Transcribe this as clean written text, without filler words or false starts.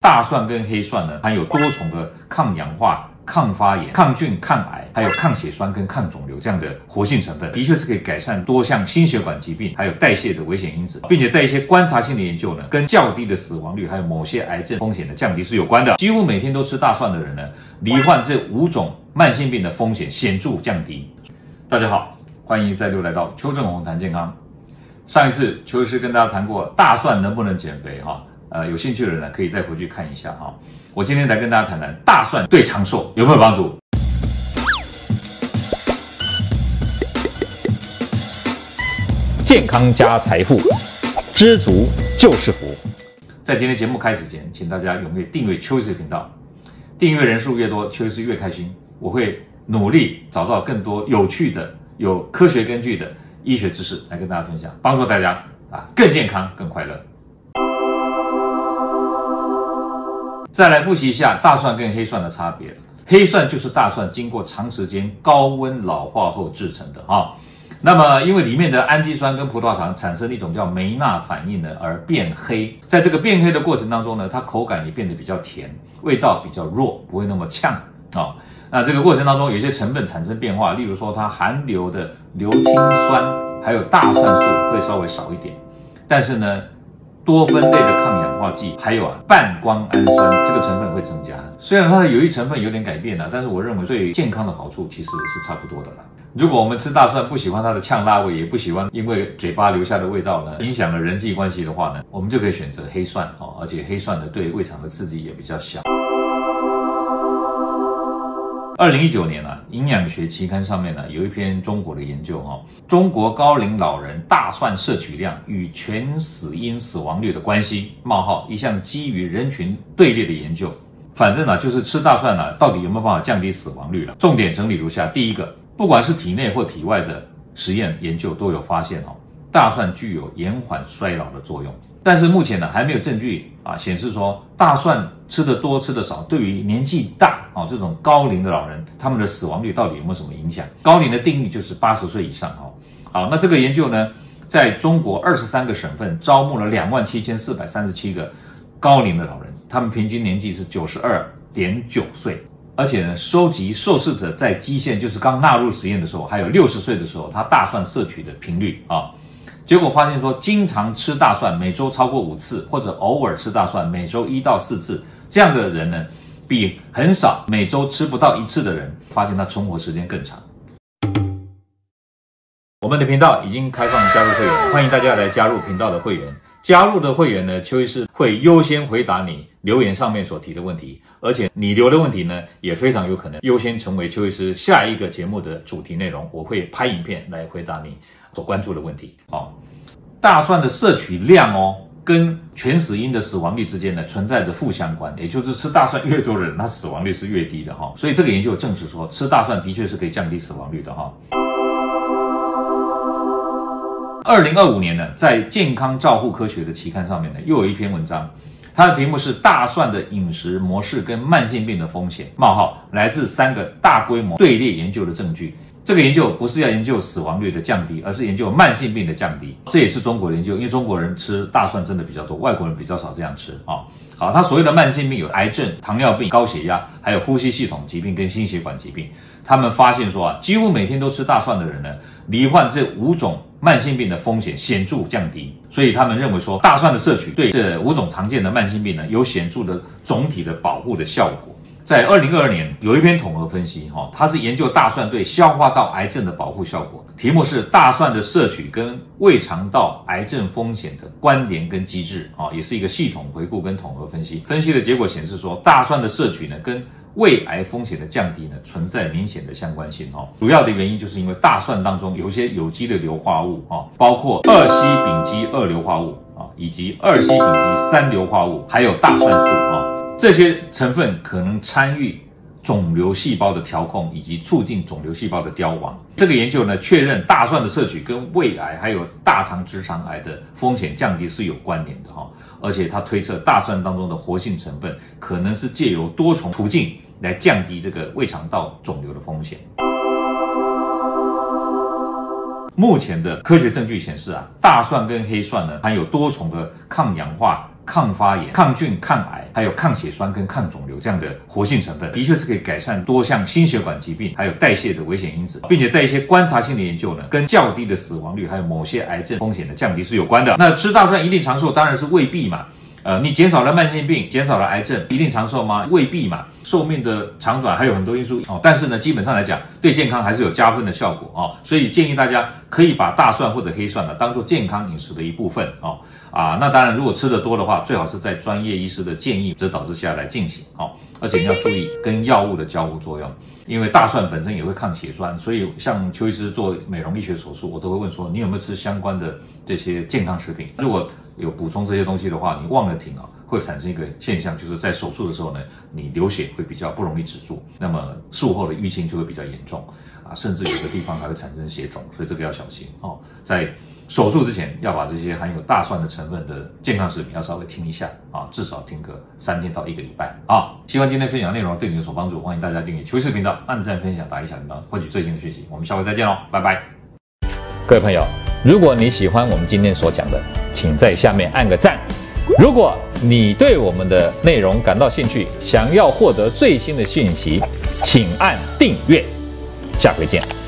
大蒜跟黑蒜呢，含有多重的抗氧化、抗發炎、抗菌、抗癌，還有抗血栓跟抗腫瘤这樣的活性成分，的確是可以改善多項心血管疾病，還有代謝的危險因子，並且在一些觀察性的研究呢，跟較低的死亡率，還有某些癌症風險的降低是有關的。幾乎每天都吃大蒜的人呢，罹患這5種慢性病的風險顯著降低。大家好，歡迎再度來到邱正洪談健康。上一次邱醫師跟大家談過大蒜能不能減肥有興趣的人呢，可以再回去看一下哈。我今天来跟大家談談大蒜對長壽有沒有幫助。健康加財富，知足就是福。在今天節目開始前，請大家踴躍訂閱邱醫師頻道，訂閱人數越多，邱醫師越開心。我會努力找到更多有趣的、有科學根據的醫學知識來跟大家分享，幫助大家更健康、更快樂。再來複習一下大蒜跟黑蒜的差別。黑蒜就是大蒜經過長時間高溫老化後製成的那麼因為裡面的氨基酸跟葡萄糖產生一種叫梅納反應呢，而變黑。在這個變黑的過程當中呢，它口感也變得比較甜，味道比較弱，不會那麼嗆那這個過程當中有些成分產生變化，例如說它含硫的硫氰酸還有大蒜素會稍微少一點，但是呢多酚類的抗氧化劑還有半胱氨酸這個成分會增加。雖然它的有益成分有點改變但是我認為对健康的好處其實是差不多的啦。如果我們吃大蒜不喜歡它的嗆辣味，也不喜歡因為嘴巴留下的味道呢影響了人際關係的話呢，我們就可以選擇黑蒜而且黑蒜呢對胃腸的刺激也比較小。2019年營養學期刊上面呢有一篇中國的研究中國高齡老人大蒜攝取量與全死因死亡率的關係：一項基於人群隊列的研究。反正就是吃大蒜到底有沒有辦法降低死亡率了？重點整理如下：第一個，不管是體內或體外的實驗研究都有發現大蒜具有延緩衰老的作用。但是目前還沒有證據顯示說大蒜吃得多吃得少對於年紀大這種高齡的老人他們的死亡率到底有沒有什麼影響？高齡的定義就是80歲以上好，那這個研究呢在中國23个省份招募了27437个高齡的老人，他們平均年紀是92.9歲，而且呢收集受試者在基線就是剛納入實驗的時候還有60歲的時候他大蒜攝取的頻率結果發現說，經常吃大蒜每周超過5次，或者偶爾吃大蒜每周1到4次，這樣的人呢，比很少每周吃不到1次的人，發現他存活時間更長。我們的頻道已經開放加入會員，歡迎大家來加入頻道的會員。加入的會員呢，邱醫師會優先回答你留言上面所提的問題，而且你留的問題呢，也非常有可能優先成為邱醫師下一個節目的主題內容，我會拍影片來回答你所關注的問題。大蒜的攝取量跟全死因的死亡率之間呢存在着負相關，也就是吃大蒜越多的人，他死亡率是越低的所以這個研究證實說，吃大蒜的確是可以降低死亡率的2025年呢，在健康照護科學的期刊上面呢，又有一篇文章，它的題目是大蒜的飲食模式跟慢性病的風險：來自3個大規模隊列研究的證據。這個研究不是要研究死亡率的降低，而是研究慢性病的降低。這也是中國的研究，因為中國人吃大蒜真的比較多，外國人比較少這樣吃好，他所謂的慢性病有癌症、糖尿病、高血壓，還有呼吸系統疾病跟心血管疾病。他們發現說幾乎每天都吃大蒜的人呢，罹患這5種慢性病的風險顯著降低。所以他們認為說，大蒜的攝取對這5種常見的慢性病呢，有顯著的總體的保護的效果。在2022年有一篇統合分析它是研究大蒜對消化道癌症的保護效果，題目是大蒜的攝取跟胃腸道癌症風險的關聯跟機制也是一個系統回顧跟統合分析。分析的結果顯示說，大蒜的攝取呢跟胃癌風險的降低呢存在明顯的相關性主要的原因就是因為大蒜當中有一些有機的硫化物包括2烯丙基2硫化物以及2烯丙基3硫化物，還有大蒜素這些成分可能參與腫瘤細胞的調控以及促進腫瘤細胞的凋亡。這個研究呢確認大蒜的攝取跟胃癌還有大腸直腸癌的風險降低是有關聯的而且他推測大蒜當中的活性成分可能是借由多重途徑來降低這個胃腸道腫瘤的風險。目前的科學證據顯示大蒜跟黑蒜呢含有多重的抗氧化、抗發炎、抗菌、抗癌，還有抗血栓跟抗腫瘤這樣的活性成分，的確是可以改善多項心血管疾病還有代謝的危險因子，並且在一些觀察性的研究呢，跟較低的死亡率還有某些癌症風險的降低是有關的。那吃大蒜一定長壽，當然是未必嘛。你減少了慢性病，減少了癌症，一定長壽嗎？未必嘛。壽命的長短還有很多因素哦。但是呢，基本上來講，对健康還是有加分的效果哦。所以建議大家可以把大蒜或者黑蒜呢，當做健康飲食的一部分哦。那當然，如果吃得多的話，最好是在專業醫師的建議指導之下來進行哦。而且你要注意跟藥物的交互作用，因為大蒜本身也會抗血栓，所以像邱醫師做美容力學手術，我都會問說，你有沒有吃相關的這些健康食品？如果有補充這些東西的話，你忘了停啊，會產生一個現象，就是在手術的時候呢，你流血會比較不容易止住，那麼術後的淤青就會比較嚴重甚至有的地方還會產生血腫，所以這個要小心哦。在手術之前要把這些含有大蒜的成分的健康食品要稍微停一下至少停個3天到1個禮拜希望今天分享的內容對你有所幫助，歡迎大家訂閱邱醫師頻道，按讚分享，打一小鈴鐺，獲取最新的訊息。我們下回再見嘍，拜拜。各位朋友，如果你喜歡我們今天所講的，請在下面按個讚。如果你對我們的內容感到興趣，想要獲得最新的訊息，請按訂閱。下回見。